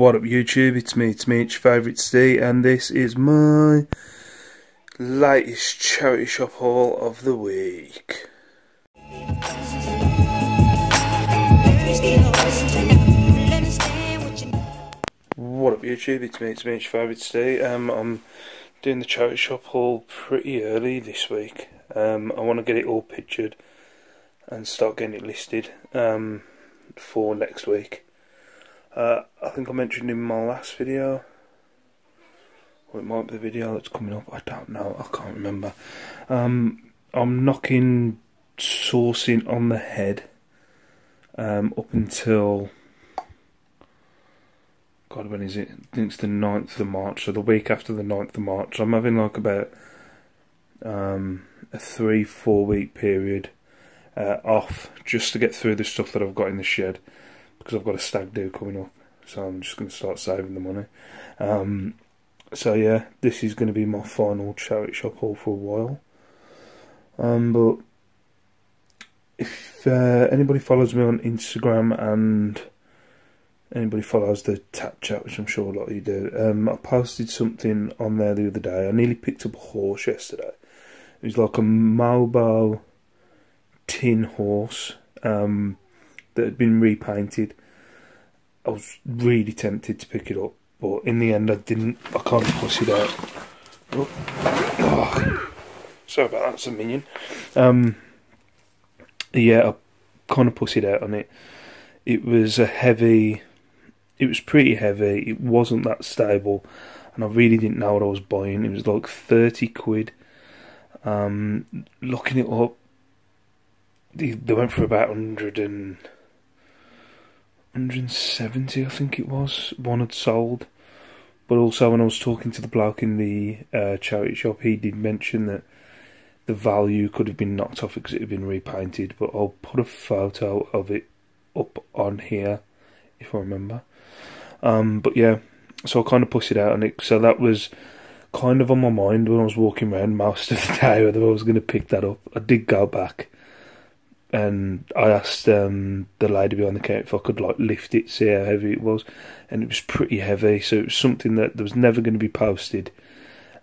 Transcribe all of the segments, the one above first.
What up YouTube, it's me, your favourite Steve, and this is my latest charity shop haul of the week. What up YouTube, it's me, your favourite Steve. I'm doing the charity shop haul pretty early this week. I want to get it all pictured and start getting it listed for next week. I think I mentioned in my last video, or it might be the video that's coming up, I don't know, I can't remember. I'm knocking sourcing on the head up until, God, when is it? I think it's the 9th of March, so the week after the 9th of March. I'm having like about a 3-4 week period off just to get through the stuff that I've got in the shed, because I've got a stag do coming up, so I'm just going to start saving the money. So yeah, this is going to be my final charity shop haul for a while. But if anybody follows me on Instagram and anybody follows the Tap Chat, which I'm sure a lot of you do, I posted something on there the other day. I nearly picked up a horse yesterday. It was like a Malbo tin horse that had been repainted. I was really tempted to pick it up, but in the end I didn't. I kind of pussied out. Oh, sorry about that, it's a minion. Yeah, I kind of pussied out on it. It was pretty heavy, it wasn't that stable, and I really didn't know what I was buying. It was like 30 quid. Looking it up, they went for about 170, I think it was. One had sold, but also when I was talking to the bloke in the charity shop, he did mention that the value could have been knocked off because it had been repainted. But I'll put a photo of it up on here if I remember. But yeah, so I kind of pussied out on it. So that was kind of on my mind when I was walking around most of the day, whether I was going to pick that up. I did go back and I asked the lady behind the counter if I could like lift it, see how heavy it was, and it was pretty heavy. So it was something that was never going to be posted,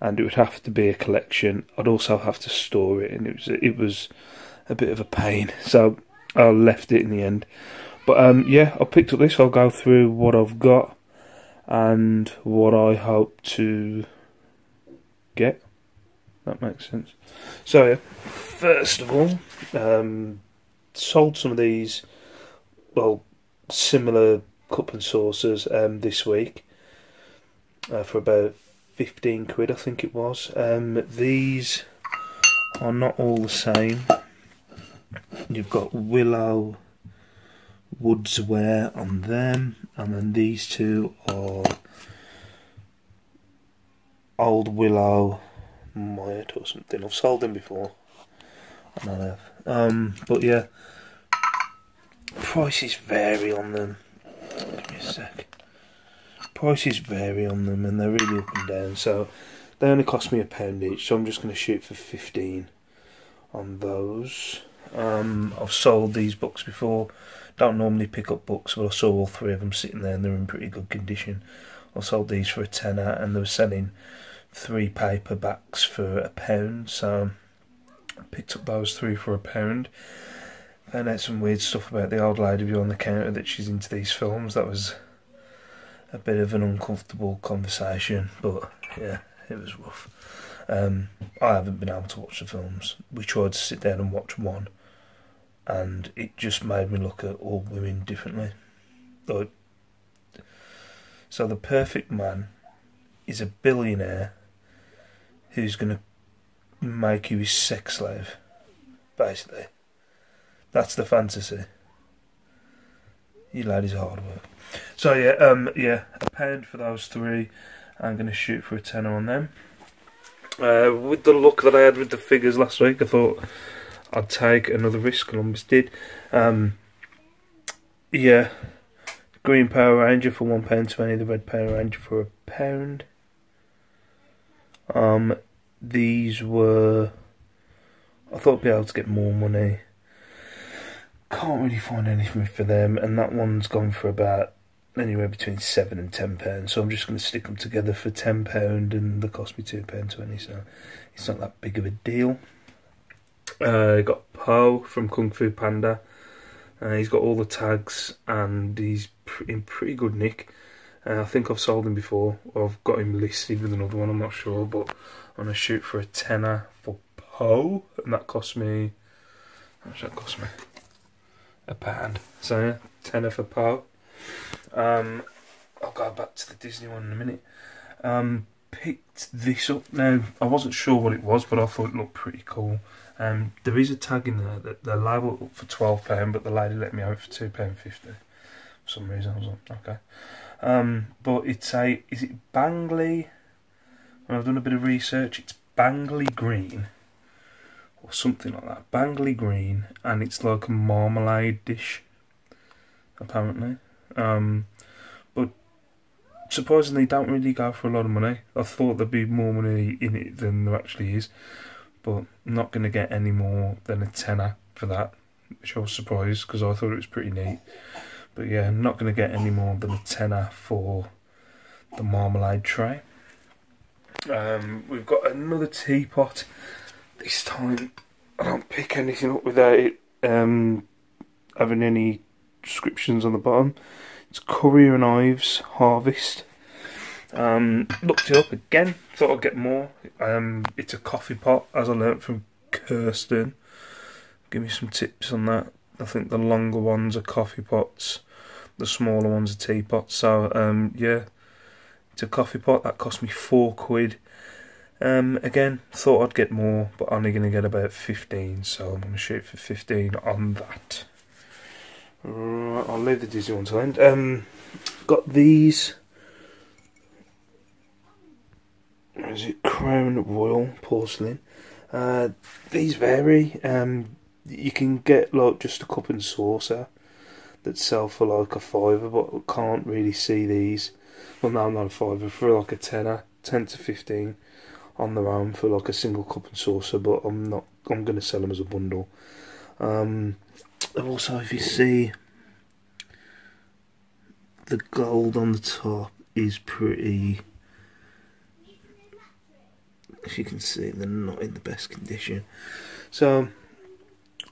and it would have to be a collection. I'd also have to store it, and it was a bit of a pain. So I left it in the end. But yeah, I picked up this. I'll go through what I've got and what I hope to get. That makes sense. So yeah, first of all, sold some of these, well, similar cup and saucers this week for about 15 quid, I think it was. These are not all the same. You've got Willow Woodswear on them, and then these two are Old Willow Myatt or something. I've sold them before, and I have. But yeah, prices vary on them. Give me a sec. Prices vary on them, and they're really up and down. So they only cost me £1 each. So I'm just going to shoot for 15 on those. I've sold these books before. Don't normally pick up books, but I saw all three of them sitting there and they're in pretty good condition. I sold these for £10, and they were selling 3 paperbacks for £1, so I picked up those 3 for £1. Found out some weird stuff about the old lady behind the counter, that she's into these films. That was a bit of an uncomfortable conversation, but yeah, it was rough. I haven't been able to watch the films. We tried to sit down and watch one, and it just made me look at all women differently. Like, so the perfect man is a billionaire who's going to make you his sex slave, basically. That's the fantasy. You ladies are hard work. So yeah, yeah, £1 for those 3. I'm going to shoot for £10 on them. With the luck that I had with the figures last week, I thought I'd take another risk, and almost did. Yeah, Green Power Ranger for £1.20, the Red Power Ranger for £1. These were, I thought I'd be able to get more money. Can't really find anything for them, and that one's gone for about anywhere between £7 and £10, so I'm just going to stick them together for £10, and they cost me £2.20, so it's not that big of a deal. Got Po from Kung Fu Panda. He's got all the tags, and he's in pretty good nick. I think I've sold him before. I've got him listed with another one, I'm not sure, but I'm going to shoot for a tenner for Po, and that cost me, how much that cost me? £1. So yeah, tenner for Po. I'll go back to the Disney one in a minute. Picked this up. Now, I wasn't sure what it was, but I thought it looked pretty cool. There is a tag in there that they're labelled up for £12, but the lady let me have it for £2.50 for some reason. I was like, okay. But it's is it Bangley? When I've done a bit of research, it's Bangley Green or something like that. Bangley Green, and it's like a marmalade dish, apparently. But surprisingly, don't really go for a lot of money. I thought there'd be more money in it than there actually is, but I'm not going to get any more than a tenner for that, which I was surprised because I thought it was pretty neat. But yeah, I'm not going to get any more than a tenner for the marmalade tray. We've got another teapot. This time I don't pick anything up without it having any descriptions on the bottom. It's Courier and Ives Harvest. Looked it up again, thought I'd get more. It's a coffee pot, as I learnt from Kirsten. Give me some tips on that. I think the longer ones are coffee pots, the smaller ones are teapots. So yeah, it's a coffee pot. That cost me £4. Again, thought I'd get more, but only going to get about 15, so I'm going to shoot for 15 on that. Right, I'll leave the Disney one to end. Got these. What is it? Crown Royal porcelain. These vary. You can get like just a cup and saucer that sell for like a £5, but I can't really see these. Well, no, not a £5, for like a tenner, 10 to 15 on their own for like a single cup and saucer. But I'm going to sell them as a bundle. Also, if you see, the gold on the top is pretty, as you can see, they're not in the best condition. So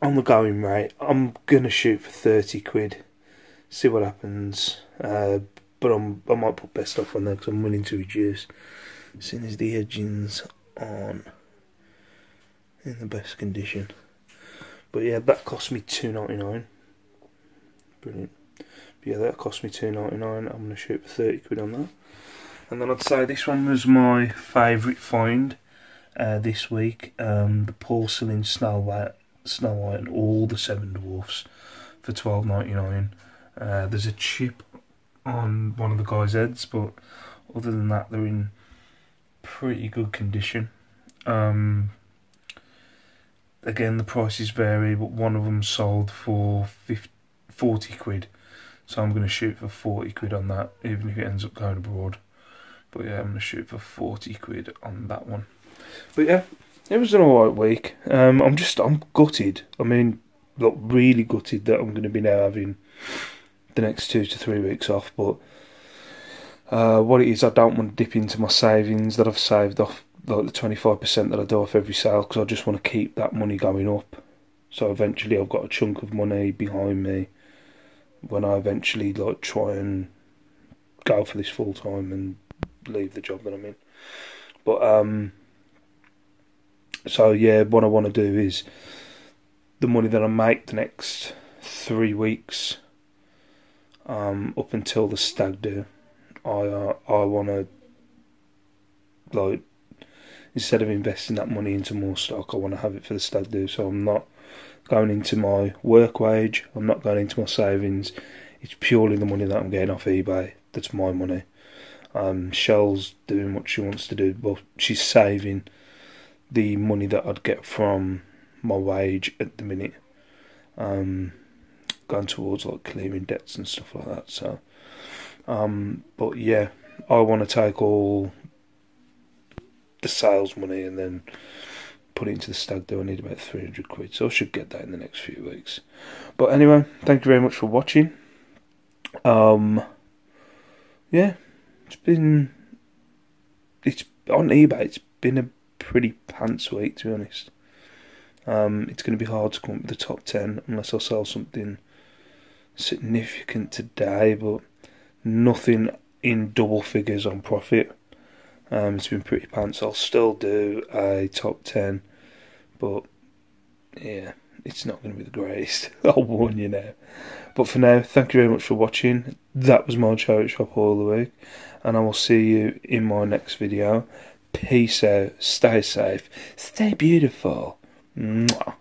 on the going rate, I'm going to shoot for £30, see what happens. But I might put best off on there because I'm willing to reduce, seeing as the edgings aren't in the best condition. But yeah, that cost me £2.99. Brilliant. But yeah, that cost me £2.99. I'm going to shoot for £30 on that. And then I'd say this one was my favourite find this week. The porcelain Snow White and all the Seven Dwarfs for £12.99. There's a chip on one of the guys' heads, but other than that, they're in pretty good condition. Again, the prices vary, but one of them sold for £40, so I'm going to shoot for £40 on that, even if it ends up going abroad. But yeah, I'm going to shoot for £40 on that one. But yeah, it was an alright week. I'm gutted. I mean, look, really gutted that I'm going to be now having the next 2 to 3 weeks off. But what it is, I don't want to dip into my savings that I've saved off, like the 25% that I do off every sale, because I just want to keep that money going up. So eventually I've got a chunk of money behind me when I eventually like try and go for this full time and leave the job that I'm in. But so yeah, what I want to do is the money that I make the next 3 weeks, up until the stag do, I want to, like, instead of investing that money into more stock, I want to have it for the stag do. So I'm not going into my work wage, I'm not going into my savings. It's purely the money that I'm getting off eBay that's my money. Shell's doing what she wants to do. Well, she's saving the money that I'd get from my wage at the minute, going towards like clearing debts and stuff like that. So but yeah, I want to take all the sales money and then put it into the stag do. I need about £300, so I should get that in the next few weeks. But anyway, thank you very much for watching. yeah, it's on eBay. It's been a pretty pants week, to be honest. It's going to be hard to come up with the top 10 unless I sell something significant today, but nothing in double figures on profit. It's been pretty pants. I'll still do a top 10, but yeah, it's not going to be the greatest. I'll warn you now. But for now, thank you very much for watching. That was my charity shop haul of the week, and I will see you in my next video. Peace out, stay safe, stay beautiful. Mwah.